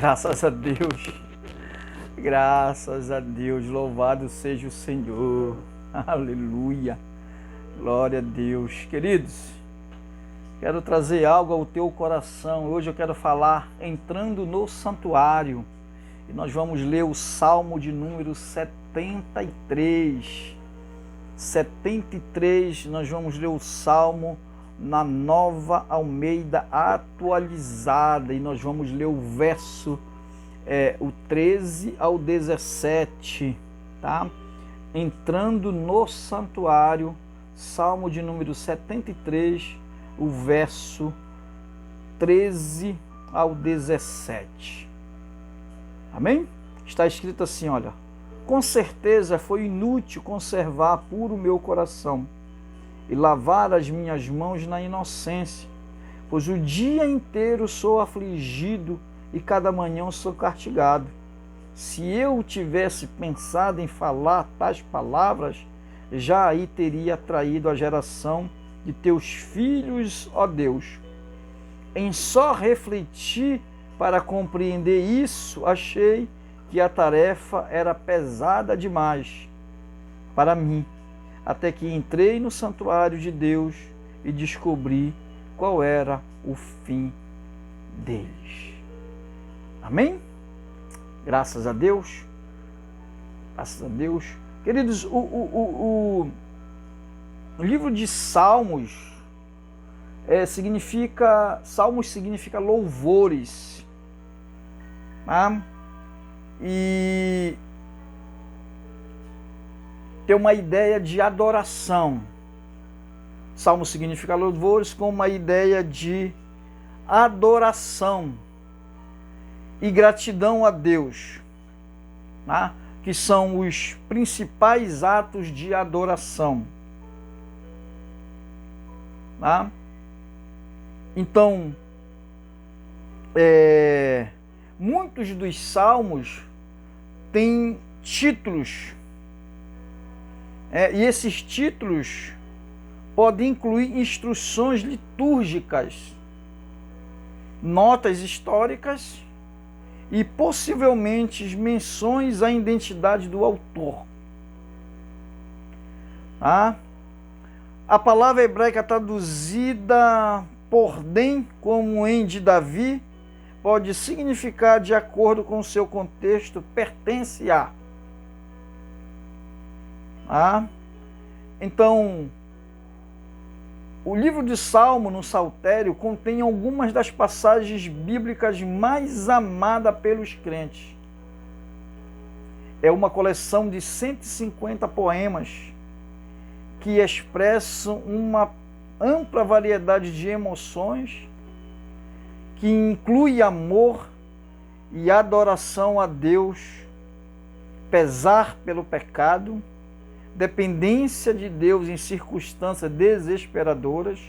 Graças a Deus. Graças a Deus. Louvado seja o Senhor. Aleluia. Glória a Deus. Queridos, quero trazer algo ao teu coração. Hoje eu quero falar entrando no santuário. E nós vamos ler o Salmo de número 73. 73, nós vamos ler o Salmo na Nova Almeida atualizada. E nós vamos ler o verso o 13 ao 17, tá? Entrando no santuário, Salmo de número 73, o verso 13 ao 17. Amém? Está escrito assim, olha: com certeza foi inútil conservar puro o meu coração e lavar as minhas mãos na inocência, pois o dia inteiro sou afligido e cada manhã sou castigado. Se eu tivesse pensado em falar tais palavras, já aí teria traído a geração de teus filhos, ó Deus. Em só refletir para compreender isso, achei que a tarefa era pesada demais para mim, até que entrei no santuário de Deus e descobri qual era o fim deles. Amém? Graças a Deus. Graças a Deus. Queridos, o livro de Salmos Salmos significa louvores. Tá? E tem uma ideia de adoração. Salmo significa louvores com uma ideia de adoração e gratidão a Deus, tá? Que são os principais atos de adoração. Tá? Então, muitos dos salmos têm títulos, e esses títulos podem incluir instruções litúrgicas, notas históricas e possivelmente menções à identidade do autor. Tá? A palavra hebraica traduzida por dem como em de Davi pode significar, de acordo com o seu contexto, pertence a. Tá? Então, o livro de Salmo no Saltério contém algumas das passagens bíblicas mais amadas pelos crentes. É uma coleção de 150 poemas que expressam uma ampla variedade de emoções, que inclui amor e adoração a Deus, pesar pelo pecado, dependência de Deus em circunstâncias desesperadoras,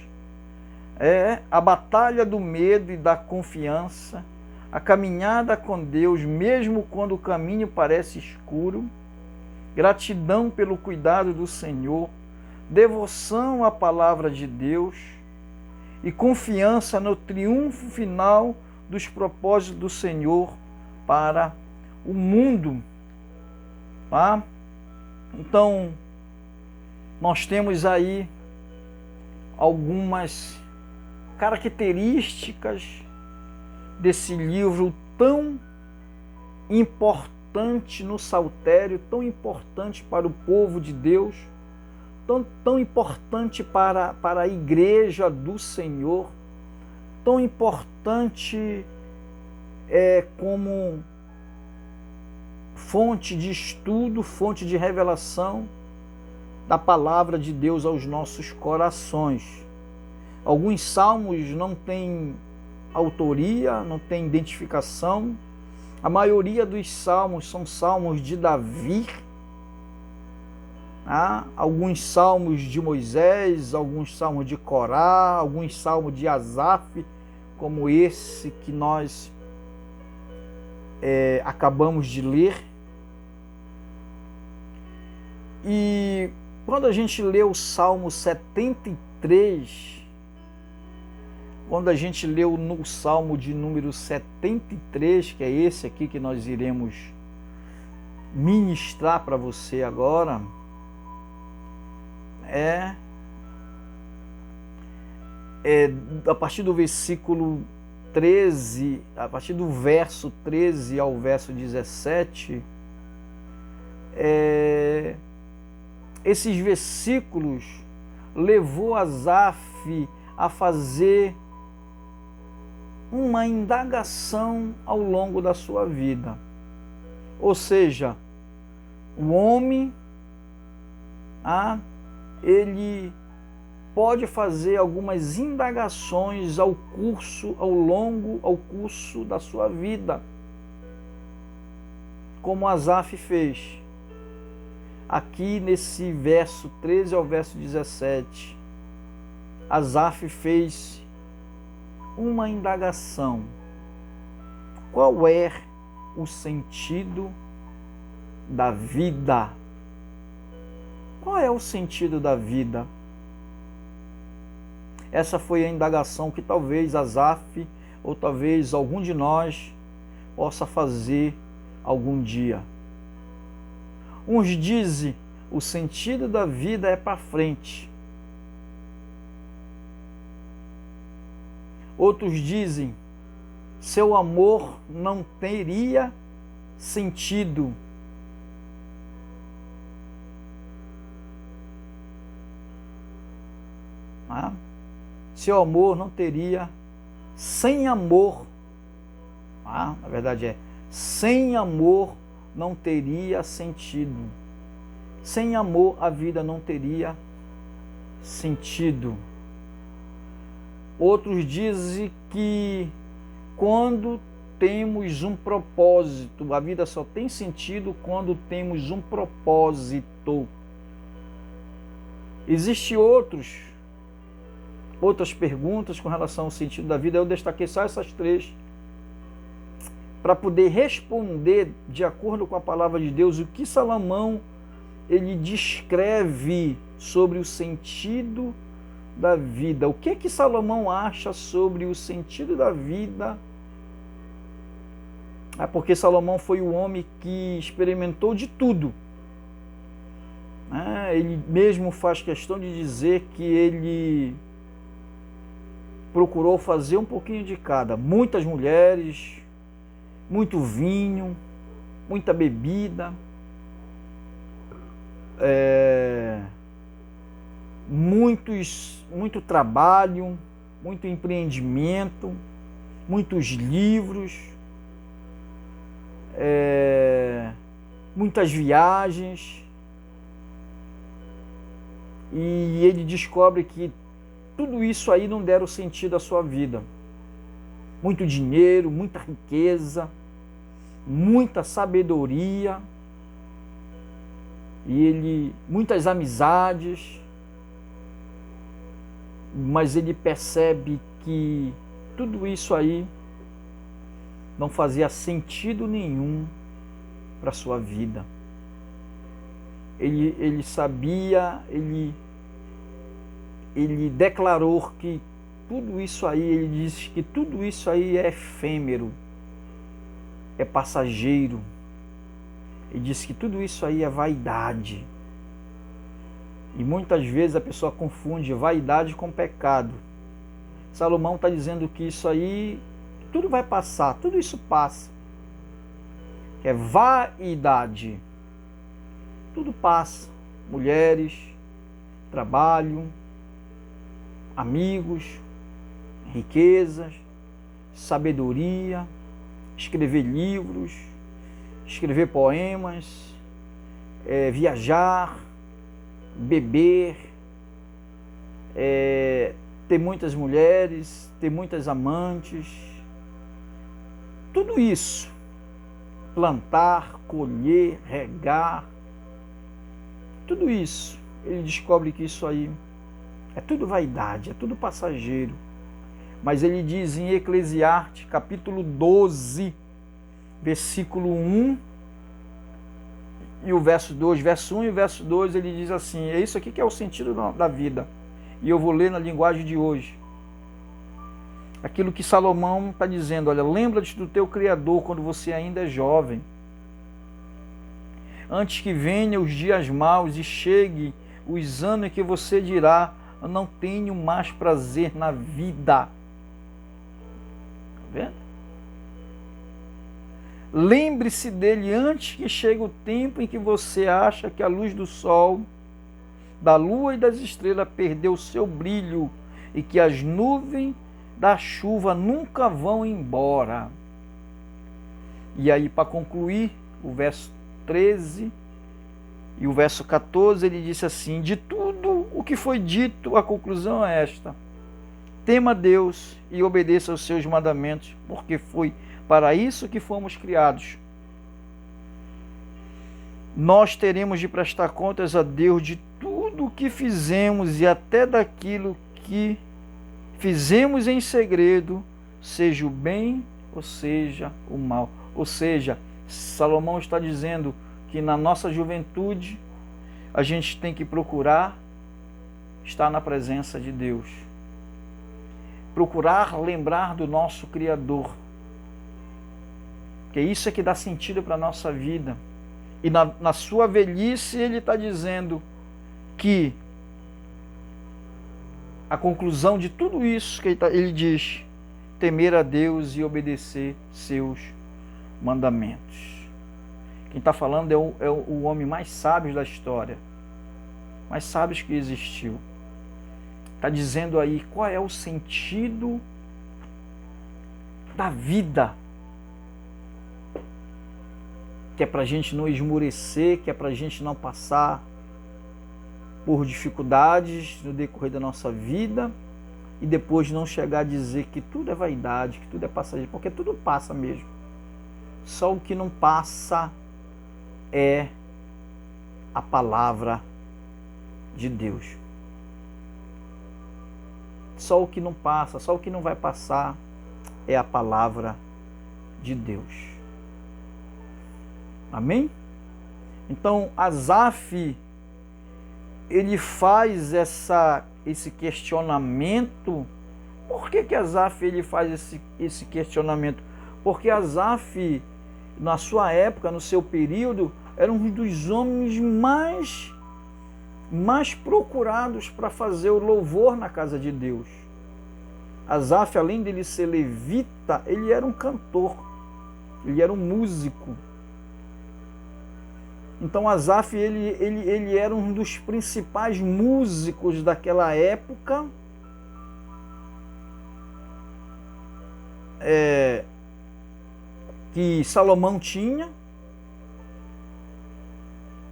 a batalha do medo e da confiança, a caminhada com Deus mesmo quando o caminho parece escuro, gratidão pelo cuidado do Senhor, devoção à palavra de Deus e confiança no triunfo final dos propósitos do Senhor para o mundo. Tá? Então, nós temos aí algumas características desse livro tão importante no Saltério, tão importante para o povo de Deus, tão importante para a igreja do Senhor, tão importante como fonte de estudo, fonte de revelação da palavra de Deus aos nossos corações. Alguns salmos não têm autoria, não têm identificação. A maioria dos salmos são salmos de Davi, alguns salmos de Moisés, alguns salmos de Corá, alguns salmos de Asaf, como esse que nós acabamos de ler. E quando a gente lê o Salmo 73, Quando a gente leu no Salmo de número 73, que é esse aqui que nós iremos ministrar para você agora, a partir do versículo 13, a partir do verso 13 ao verso 17, esses versículos levou Asaf a fazer uma indagação ao longo da sua vida. Ou seja, o homem, ele pode fazer algumas indagações ao curso da sua vida, como Asaf fez. Aqui nesse verso 13 ao verso 17, Asaf fez uma indagação. Qual é o sentido da vida? Qual é o sentido da vida? Essa foi a indagação que talvez Asaf, ou talvez algum de nós, possa fazer algum dia. Uns dizem, o sentido da vida é para frente. Outros dizem, seu amor não teria sentido. Seu amor não teria, sem amor, na verdade sem amor não teria sentido. Sem amor a vida não teria sentido. Outros dizem que quando temos um propósito, a vida só tem sentido quando temos um propósito. Existem outras perguntas com relação ao sentido da vida. Eu destaquei só essas três para poder responder de acordo com a palavra de Deus o que Salomão ele descreve sobre o sentido da vida. O que Salomão acha sobre o sentido da vida? Porque Salomão foi o homem que experimentou de tudo. Ele mesmo faz questão de dizer que ele procurou fazer um pouquinho de cada. Muitas mulheres, muito vinho, muita bebida, muito trabalho, muito empreendimento, muitos livros, muitas viagens. E ele descobre que tudo isso aí não deram sentido à sua vida. Muito dinheiro, muita riqueza, muita sabedoria, e muitas amizades, mas ele percebe que tudo isso aí não fazia sentido nenhum para a sua vida. Ele sabia, ele declarou que tudo isso aí, ele disse que tudo isso aí é efêmero, é passageiro. Ele disse que tudo isso aí é vaidade. E muitas vezes a pessoa confunde vaidade com pecado. Salomão está dizendo que isso aí, tudo vai passar, tudo isso passa. É vaidade. Tudo passa. Mulheres, trabalho, amigos, riquezas, sabedoria, escrever livros, escrever poemas, viajar, beber, ter muitas mulheres, ter muitas amantes, tudo isso, plantar, colher, regar, tudo isso, ele descobre que isso aí é tudo vaidade, é tudo passageiro. Mas ele diz em Eclesiastes, capítulo 12, versículo 1 e o verso 2, verso 1 e o verso 2, ele diz assim, é isso aqui que é o sentido da vida. E eu vou ler na linguagem de hoje. Aquilo que Salomão está dizendo, olha, lembra-te do teu Criador quando você ainda é jovem. Antes que venham os dias maus e chegue os anos em que você dirá, eu não tenho mais prazer na vida. Está vendo? Lembre-se dele antes que chegue o tempo em que você acha que a luz do sol, da lua e das estrelas perdeu o seu brilho e que as nuvens da chuva nunca vão embora. E aí, para concluir, o verso 13 e o verso 14, ele disse assim: de tudo o que foi dito, a conclusão é esta: tema a Deus e obedeça aos seus mandamentos, porque foi para isso que fomos criados. Nós teremos de prestar contas a Deus de tudo o que fizemos e até daquilo que fizemos em segredo, seja o bem ou seja o mal. Ou seja, Salomão está dizendo que na nossa juventude a gente tem que procurar estar na presença de Deus. Procurar lembrar do nosso Criador. Porque isso é que dá sentido para a nossa vida. E na sua velhice ele está dizendo que a conclusão de tudo isso que ele diz, temer a Deus e obedecer seus mandamentos. Quem está falando é o homem mais sábio da história, mais sábio que existiu. Está dizendo aí qual é o sentido da vida, que é para a gente não esmorecer, que é para a gente não passar por dificuldades no decorrer da nossa vida e depois não chegar a dizer que tudo é vaidade, que tudo é passageiro, porque tudo passa mesmo. Só o que não passa é a palavra de Deus. Só o que não passa, só o que não vai passar é a palavra de Deus. Amém? Então, Asaf, ele faz esse questionamento. Por que Asaf ele faz esse questionamento? Porque Asaf, na sua época, no seu período, era um dos homens mais procurados para fazer o louvor na casa de Deus. Asaf, além dele ser levita, ele era um cantor, ele era um músico. Então Asaf, ele era um dos principais músicos daquela época, que Salomão tinha,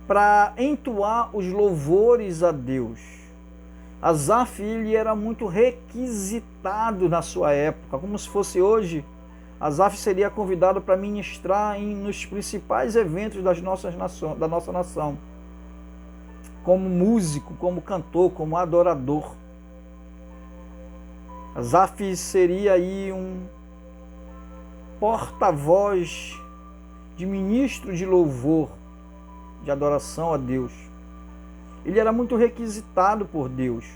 para entoar os louvores a Deus. Asaf, ele era muito requisitado na sua época, como se fosse hoje. Asaf seria convidado para ministrar nos principais eventos da nossa nação, como músico, como cantor, como adorador. Asaf seria aí um porta-voz de ministro de louvor, de adoração a Deus. Ele era muito requisitado por Deus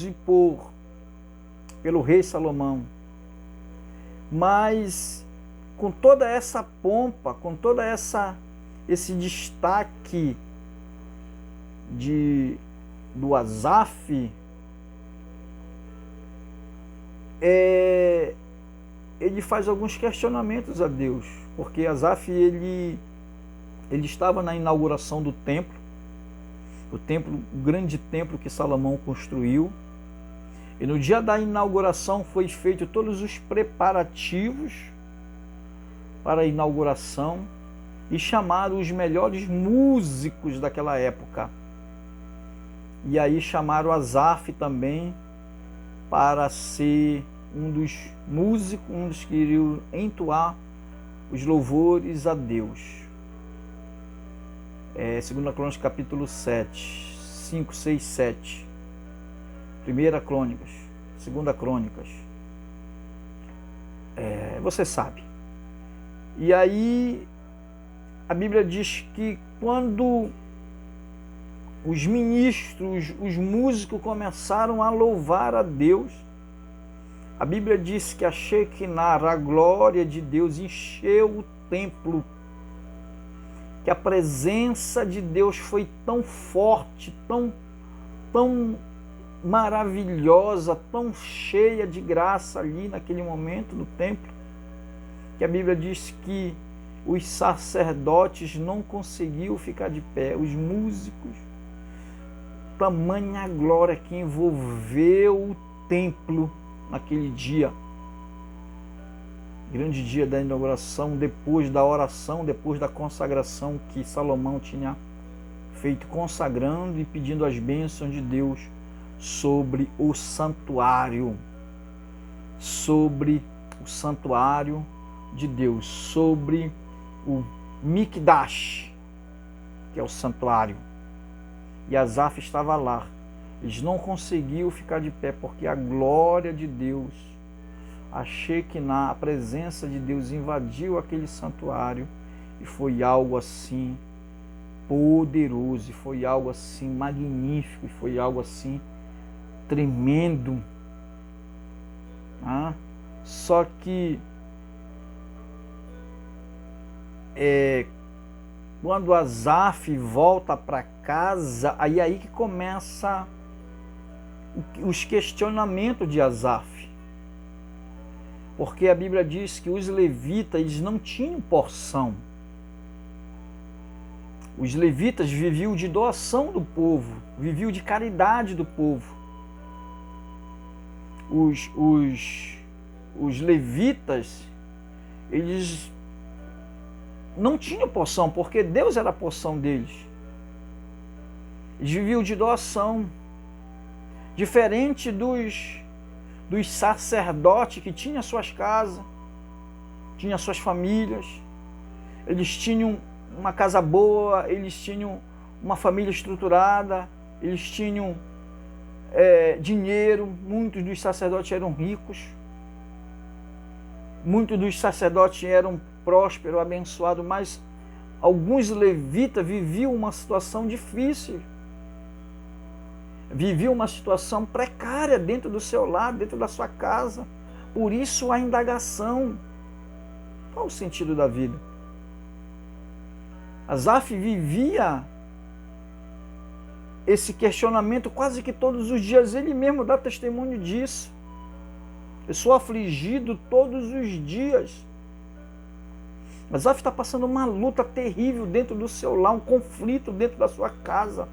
e pelo rei Salomão. Mas com toda essa pompa, com toda esse destaque do Asaf, ele faz alguns questionamentos a Deus, porque Asaf ele estava na inauguração do templo, o grande templo que Salomão construiu. E no dia da inauguração foi feito todos os preparativos para a inauguração e chamaram os melhores músicos daquela época. E aí chamaram Asaf também para ser um dos músicos, um dos que iriam entoar os louvores a Deus. 2 Crônicas capítulo 7, 5, 6, 7. 1 Crônicas, 2 Crônicas. Você sabe. E aí a Bíblia diz que quando os ministros, os músicos começaram a louvar a Deus, A Bíblia diz que a Shekinah, a glória de Deus, encheu o templo, que a presença de Deus foi tão forte, tão maravilhosa, tão cheia de graça ali naquele momento do templo, que a Bíblia diz que os sacerdotes não conseguiam ficar de pé, os músicos, tamanha glória que envolveu o templo naquele dia, grande dia da inauguração, depois da oração, depois da consagração que Salomão tinha feito, consagrando e pedindo as bênçãos de Deus sobre o santuário, de Deus, sobre o Mikdash, que é o santuário. E Asaf estava lá. Eles não conseguiam ficar de pé, porque a glória de Deus, a Shekinah, a presença de Deus invadiu aquele santuário, e foi algo assim poderoso, e foi algo assim magnífico, e foi algo assim tremendo. Só que quando Asaf volta para casa, aí que começa os questionamentos de Asaf. Porque a Bíblia diz que os levitas, eles não tinham porção. Os levitas viviam de doação do povo, viviam de caridade do povo. Os levitas, eles não tinham porção, porque Deus era a porção deles. Eles viviam de doação. Diferente dos sacerdotes que tinham suas casas, tinham suas famílias, eles tinham uma casa boa, eles tinham uma família estruturada, eles tinham dinheiro, muitos dos sacerdotes eram ricos, muitos dos sacerdotes eram prósperos, abençoados, mas alguns levitas viviam uma situação difícil, viviam uma situação precária dentro do seu lar, dentro da sua casa. Por isso a indagação: qual o sentido da vida? Asaf vivia esse questionamento quase que todos os dias. Ele mesmo dá testemunho disso. Eu sou afligido todos os dias. Asaf está passando uma luta terrível dentro do seu lar, um conflito dentro da sua casa.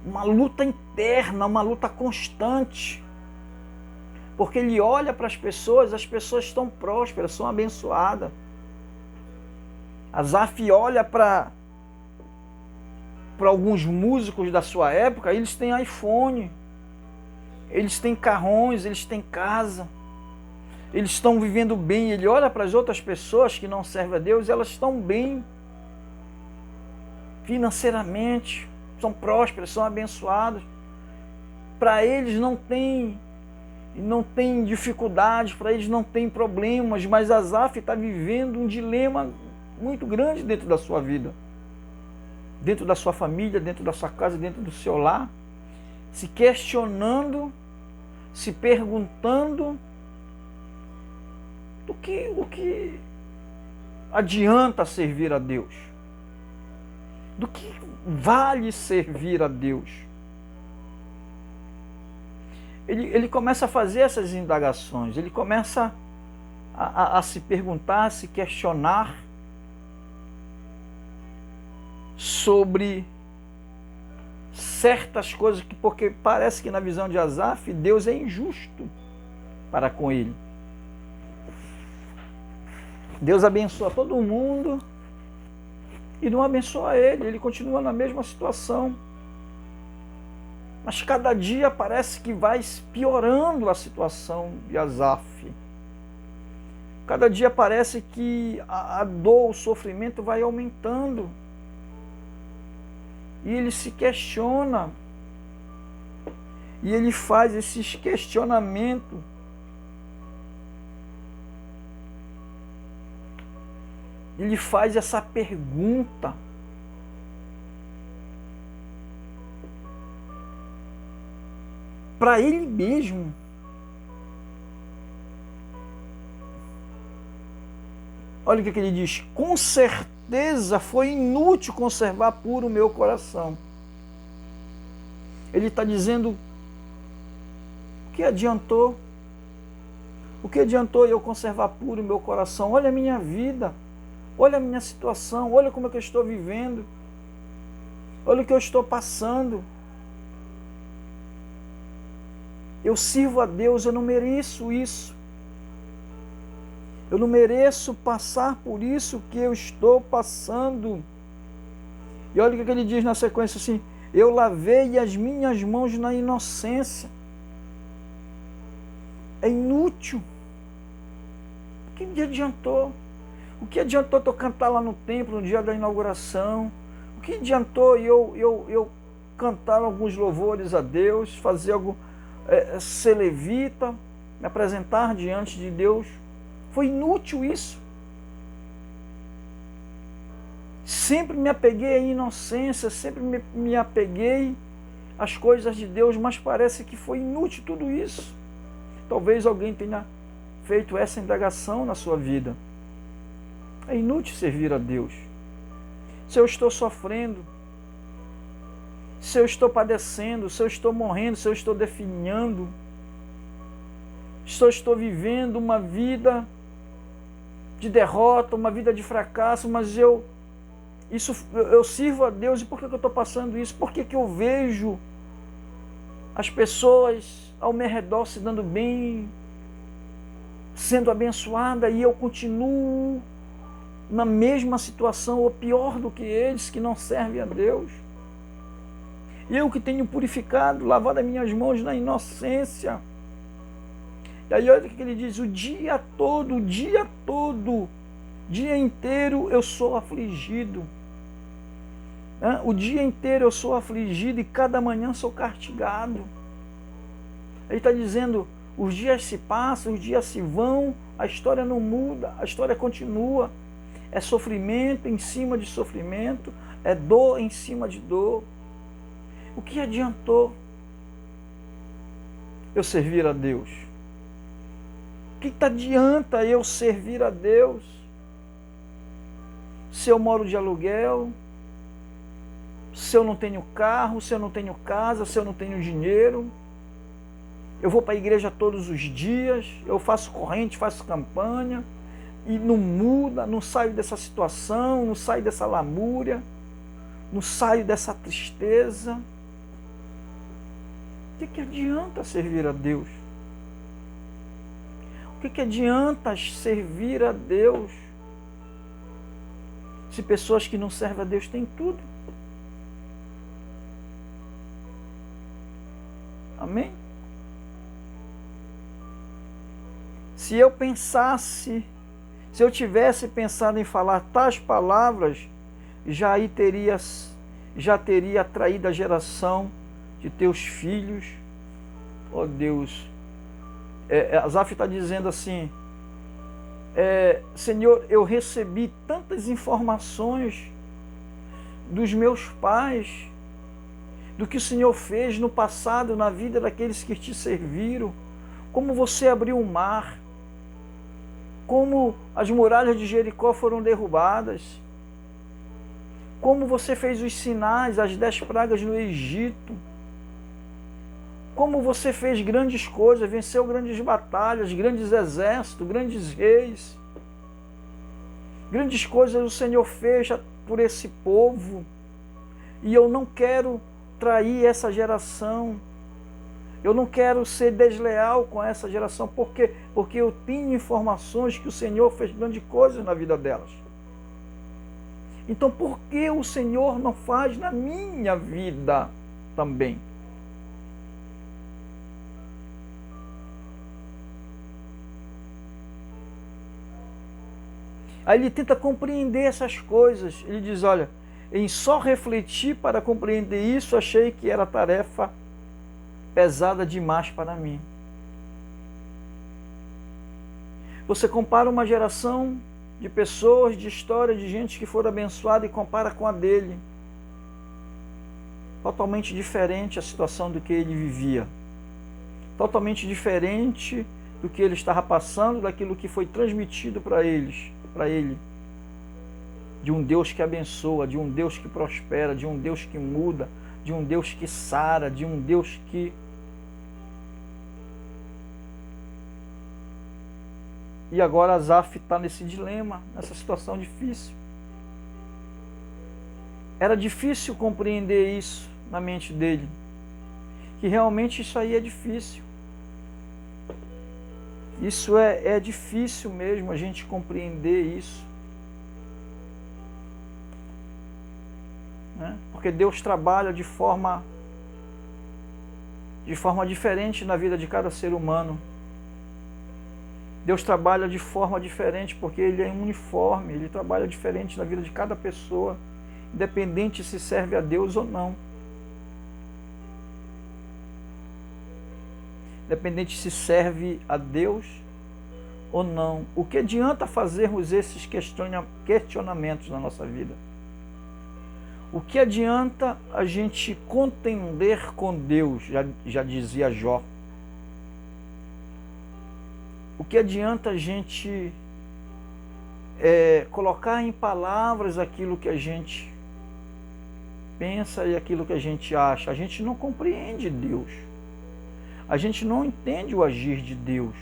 Uma luta interna, uma luta constante. Porque ele olha para as pessoas estão prósperas, são abençoadas. Asaf olha para alguns músicos da sua época, eles têm iPhone, eles têm carrões, eles têm casa, eles estão vivendo bem. Ele olha para as outras pessoas que não servem a Deus, elas estão bem financeiramente, são prósperas, são abençoadas. Para eles não tem dificuldades, para eles não tem problemas, mas Asaf está vivendo um dilema muito grande dentro da sua vida, dentro da sua família, dentro da sua casa, dentro do seu lar, se questionando, se perguntando o que adianta servir a Deus, do que vale servir a Deus. Ele começa a fazer essas indagações, ele começa a se perguntar, a se questionar sobre certas coisas, porque parece que na visão de Asaf, Deus é injusto para com ele. Deus abençoa todo mundo e não abençoa ele, ele continua na mesma situação. Mas cada dia parece que vai piorando a situação de Asaf. Cada dia parece que a dor, o sofrimento vai aumentando. E ele se questiona. E ele faz esses questionamentos. Ele faz essa pergunta: para ele mesmo. Olha o que ele diz: com certeza foi inútil conservar puro o meu coração. Ele está dizendo: o que adiantou? O que adiantou eu conservar puro o meu coração? Olha a minha vida, olha a minha situação, olha como é que eu estou vivendo, olha o que eu estou passando. Eu sirvo a Deus, eu não mereço isso. Eu não mereço passar por isso que eu estou passando. E olha o que ele diz na sequência assim: eu lavei as minhas mãos na inocência. É inútil. O que me adiantou? O que adiantou eu cantar lá no templo no dia da inauguração? O que adiantou eu cantar alguns louvores a Deus, fazer algo, ser levita, me apresentar diante de Deus? Foi inútil isso. Sempre me apeguei à inocência, sempre me apeguei às coisas de Deus, mas parece que foi inútil tudo isso. Talvez alguém tenha feito essa indagação na sua vida. É inútil servir a Deus. Se eu estou sofrendo, se eu estou padecendo, se eu estou morrendo, se eu estou definhando, se eu estou vivendo uma vida de derrota, uma vida de fracasso, mas eu sirvo a Deus. E por que eu estou passando isso? Por que eu vejo as pessoas ao meu redor se dando bem, sendo abençoada, e eu continuo na mesma situação, ou pior do que eles, que não servem a Deus? Eu que tenho purificado, lavado as minhas mãos na inocência. E aí olha o que ele diz: o dia todo, dia inteiro eu sou afligido. O dia inteiro eu sou afligido e cada manhã sou castigado. Ele está dizendo: os dias se passam, os dias se vão, a história não muda, a história continua. É sofrimento em cima de sofrimento, é dor em cima de dor. O que adiantou eu servir a Deus? O que adianta eu servir a Deus se eu moro de aluguel, se eu não tenho carro, se eu não tenho casa, se eu não tenho dinheiro? Eu vou para a igreja todos os dias, eu faço corrente, faço campanha, e não muda, não saio dessa situação, não saio dessa lamúria, não saio dessa tristeza. O que adianta servir a Deus? O que adianta servir a Deus se pessoas que não servem a Deus têm tudo? Amém? Se eu tivesse pensado em falar tais palavras, já teria atraído a geração de teus filhos. Oh Deus, Asaf está dizendo assim: Senhor, eu recebi tantas informações dos meus pais, do que o Senhor fez no passado na vida daqueles que te serviram, como você abriu o mar, como as muralhas de Jericó foram derrubadas, como você fez os sinais, as 10 pragas no Egito, como você fez grandes coisas, venceu grandes batalhas, grandes exércitos, grandes reis. Grandes coisas o Senhor fez por esse povo. E eu não quero trair essa geração. Eu não quero ser desleal com essa geração. Por quê? Porque eu tenho informações que o Senhor fez grandes coisas na vida delas. Então por que o Senhor não faz na minha vida também? Aí ele tenta compreender essas coisas. Ele diz: olha, em só refletir para compreender isso, achei que era tarefa pesada demais para mim. Você compara uma geração de pessoas, de história, de gente que foram abençoada e compara com a dele. Totalmente diferente a situação do que ele vivia. totalmente diferente do que ele estava passando, daquilo que foi transmitido para ele, de um Deus que abençoa, de um Deus que prospera, de um Deus que muda, de um Deus que sara, de um Deus que... E agora Asaf está nesse dilema, nessa situação difícil. Era difícil compreender isso na mente dele, que realmente isso aí é difícil. Isso é difícil mesmo, a gente compreender isso. Né? Porque Deus trabalha de forma diferente na vida de cada ser humano. Deus trabalha de forma diferente porque Ele é uniforme, Ele trabalha diferente na vida de cada pessoa, independente se serve a Deus ou não. Independente se serve a Deus ou não. O que adianta fazermos esses questionamentos na nossa vida? O que adianta a gente contender com Deus, já dizia Jó. O que adianta a gente colocar em palavras aquilo que a gente pensa e aquilo que a gente acha? A gente não compreende Deus. A gente não entende o agir de Deus.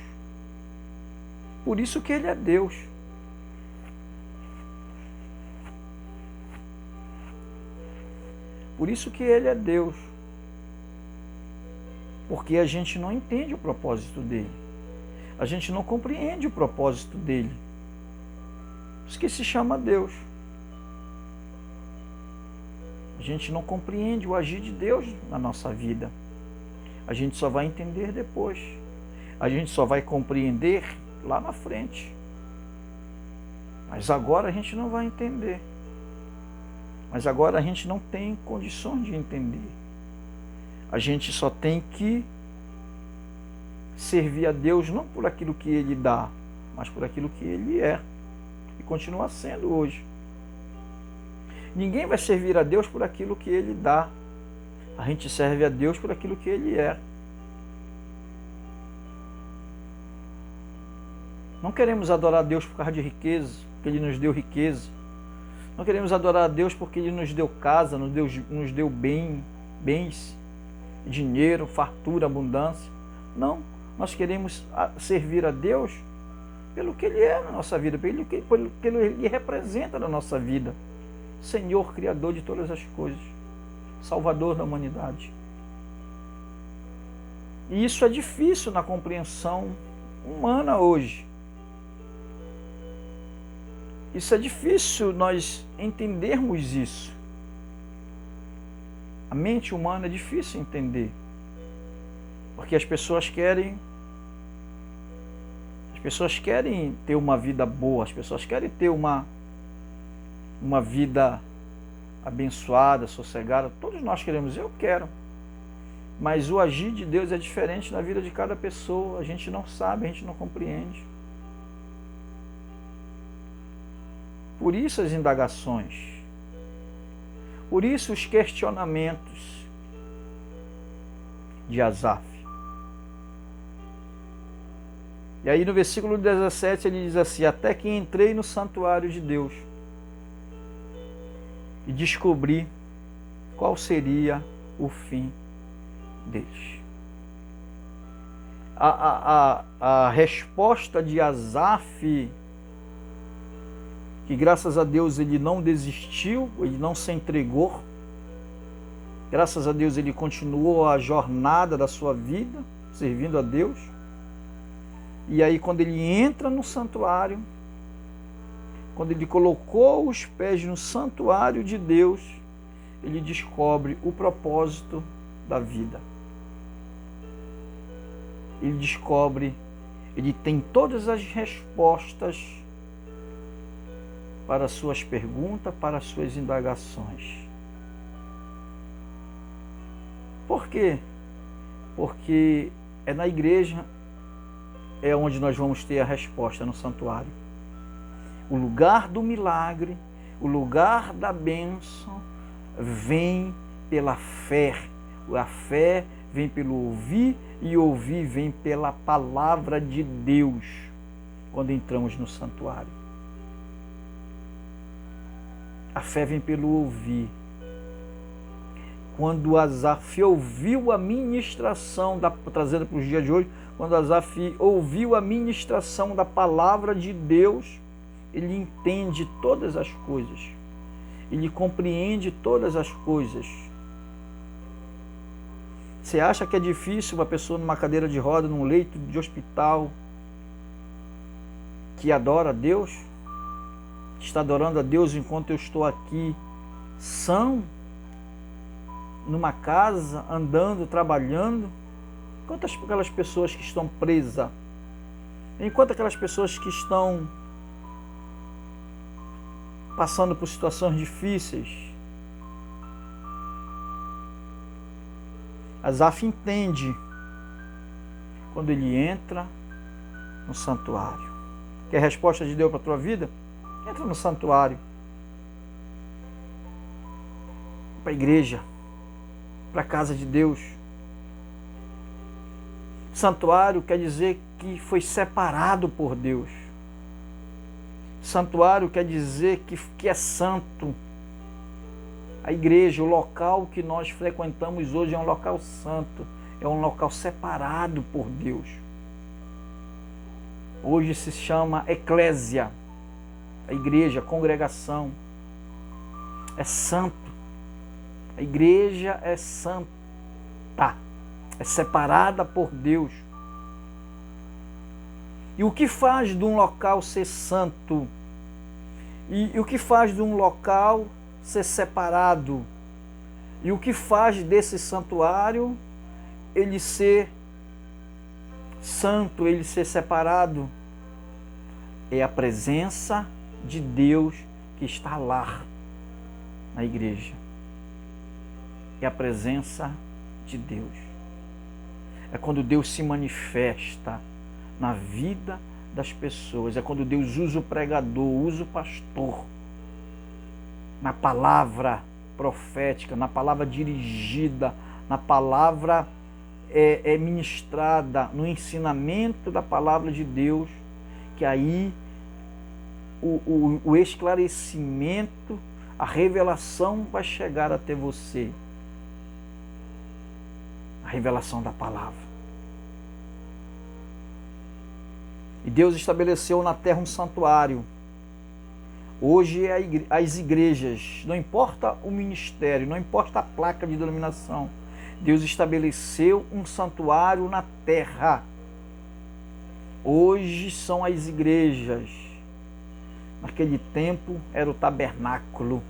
Por isso que Ele é Deus. Por isso que Ele é Deus. Porque a gente não entende o propósito dEle. A gente não compreende o propósito dEle. Por isso que se chama Deus. A gente não compreende o agir de Deus na nossa vida. A gente só vai entender depois. A gente só vai compreender lá na frente. Mas agora a gente não vai entender. Mas agora a gente não tem condições de entender. A gente só tem que servir a Deus não por aquilo que Ele dá, mas por aquilo que Ele é. E continua sendo hoje. Ninguém vai servir a Deus por aquilo que Ele dá. A gente serve a Deus por aquilo que Ele é. Não queremos adorar a Deus por causa de riqueza, porque Ele nos deu riqueza. Não queremos adorar a Deus porque Ele nos deu casa, nos deu bens, dinheiro, fartura, abundância. Não, nós queremos servir a Deus pelo que Ele é na nossa vida, pelo que Ele representa na nossa vida. Senhor, Criador de todas as coisas, Salvador da humanidade. E isso é difícil na compreensão humana hoje. Isso é difícil nós entendermos isso. A mente humana é difícil entender. Porque as pessoas querem ter uma vida boa, as pessoas querem ter uma vida abençoada, sossegada. Todos nós queremos, eu quero. Mas o agir de Deus é diferente na vida de cada pessoa. A gente não sabe, a gente não compreende. Por isso as indagações. Por isso os questionamentos de Asaf. E aí no versículo 17 ele diz assim: até que entrei no santuário de Deus e descobri qual seria o fim deles. A resposta de Asaf, que graças a Deus ele não desistiu, ele não se entregou, graças a Deus ele continuou a jornada da sua vida, servindo a Deus. E aí quando ele entra no santuário, quando ele colocou os pés no santuário de Deus, ele descobre o propósito da vida. Ele descobre, ele tem todas as respostas para as suas perguntas, para as suas indagações. Por quê? Porque é na igreja é onde nós vamos ter a resposta, no santuário. O lugar do milagre, o lugar da bênção, vem pela fé. A fé vem pelo ouvir e ouvir vem pela palavra de Deus quando entramos no santuário. A fé vem pelo ouvir. Quando Asaf ouviu a ministração, trazendo para os dias de hoje, quando Asaf ouviu a ministração da palavra de Deus, ele entende todas as coisas, ele compreende todas as coisas. Você acha que é difícil uma pessoa numa cadeira de roda, num leito de hospital, que adora a Deus, está adorando a Deus enquanto eu estou aqui são, numa casa, andando, trabalhando? Enquanto aquelas pessoas que estão presas, enquanto aquelas pessoas que estão passando por situações difíceis. Asaf entende quando ele entra no santuário. Quer resposta de Deus para a tua vida? Entra no santuário, para a igreja, para a casa de Deus. Santuário quer dizer que foi separado por Deus. Santuário quer dizer que é santo. A igreja, o local que nós frequentamos hoje é um local santo, é um local separado por Deus. Hoje se chama eclésia, a igreja, a congregação. É santo. A igreja é santa, é separada por Deus. E o que faz de um local ser santo? E o que faz de um local ser separado? E o que faz desse santuário ele ser santo, ele ser separado? É a presença de Deus que está lá na igreja. É a presença de Deus. É quando Deus se manifesta na vida das pessoas. É quando Deus usa o pregador, usa o pastor, na palavra profética, na palavra dirigida, na palavra ministrada, no ensinamento da palavra de Deus, que aí o esclarecimento, a revelação vai chegar até você. A revelação da palavra. E Deus estabeleceu na terra um santuário. Hoje as igrejas, não importa o ministério, não importa a placa de denominação, Deus estabeleceu um santuário na terra. Hoje são as igrejas. Naquele tempo era o tabernáculo,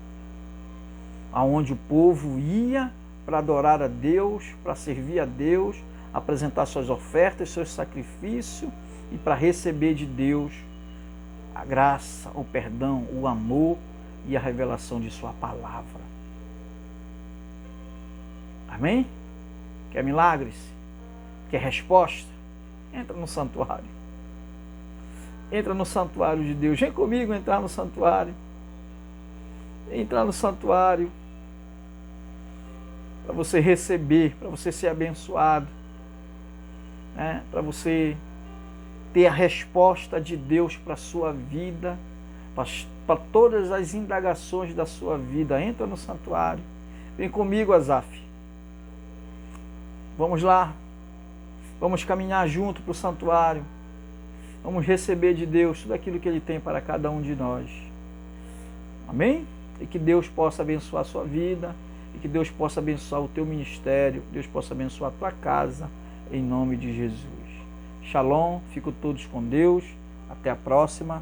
aonde o povo ia para adorar a Deus, para servir a Deus, apresentar suas ofertas, seus sacrifícios e para receber de Deus a graça, o perdão, o amor e a revelação de sua palavra. Amém? Quer milagres? Quer resposta? Entra no santuário. Entra no santuário de Deus. Vem comigo entrar no santuário. Entrar no santuário para você receber, para você ser abençoado, né? Para você ter a resposta de Deus para a sua vida, para todas as indagações da sua vida. Entra no santuário. Vem comigo, Asaf. Vamos lá. Vamos caminhar junto para o santuário. Vamos receber de Deus tudo aquilo que Ele tem para cada um de nós. Amém? E que Deus possa abençoar a sua vida, e que Deus possa abençoar o teu ministério, Deus possa abençoar a tua casa, em nome de Jesus. Shalom, fico todos com Deus, até a próxima.